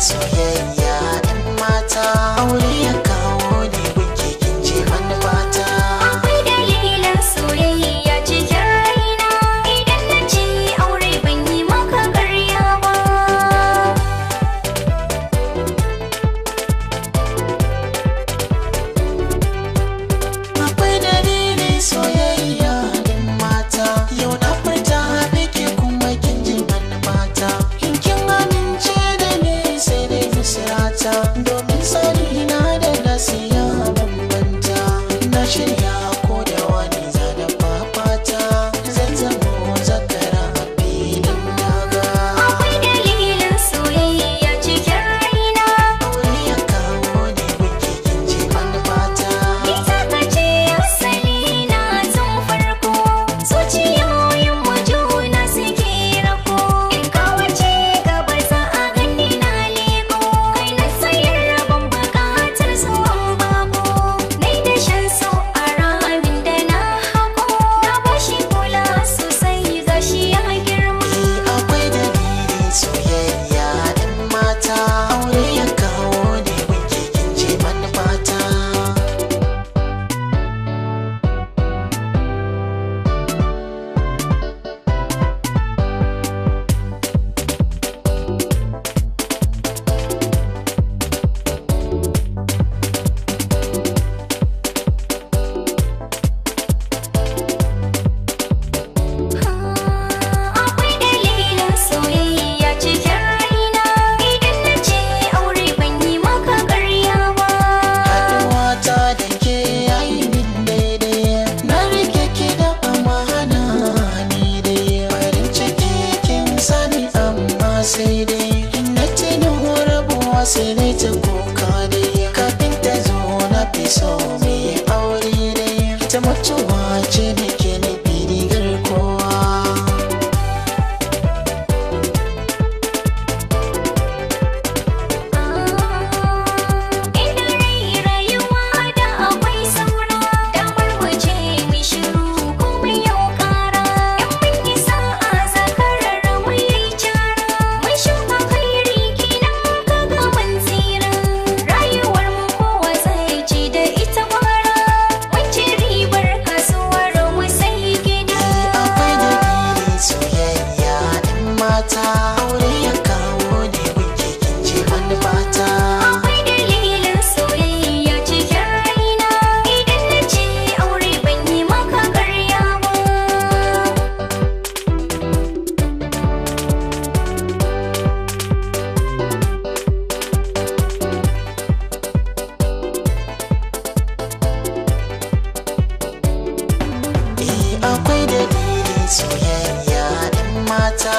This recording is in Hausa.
soyayya ɗan mata, aure ya kawo ne gunki kin ce manufata. Akwai dalilan soyayya cikin raina, idan na ce aure ban yi maka ƙarya ba. Akwai dalilin soyayya ɗan mata, yau na furta biki kuma kin ji manufata. In kin amince da ni sai dai fusirata, domin sani na da nasiya bambanta. Na shirya ko da wani zana fafata, zan zamo zakara a filin daga. Akwai dalilan soyayya cikin raina, Aure ya kawo ne gunki kin ce manufata. ita ka ce asali na tun farko, zuciyoyin mu juna suke rako. In ka wuce gaba za a gani na leko, kai na tsayar rabon bukatar zuwan bako. Nai da shan so a ramin da na hako, na bashi kula sosai gashi ya girma. Akwai dalilin soyayya ɗan mata, aure ya kawo ne gunki kin ce manufata. Akwai dalilin soyayya cikin raina, idan na ce aure ban yi maka ƙarya ba. Haɗuwata da ke yayi min daidai, na rike ki da amana ni dai. Farin ciki kin sani amma sai dai, na tuno rabuwa sai dai ta kuka dai. Kafin ta zo na fi so mai aure dai, ta mutuwa ce da ke nufi rigar kowa. Ina rayuwa da akwai saura, damar waje mai shiru kuma yau ƙara. In mun yi sa'a zakarar mu yayi cara, mun shuka kairi kenan ka ga mun tsira. Rayuwar mu kowa zai ci da ita gwara, mun ci ribar kasuwar mu sai gida. Akwai dalilin soyayya ɗan mata, aure ya kawo ne gunki kin ce manufata. Akwai dalilin soyayya cikin raina, idan na ce aure ban yi maka ƙarya ba. Akwai dalilin soyayya ɗan mata,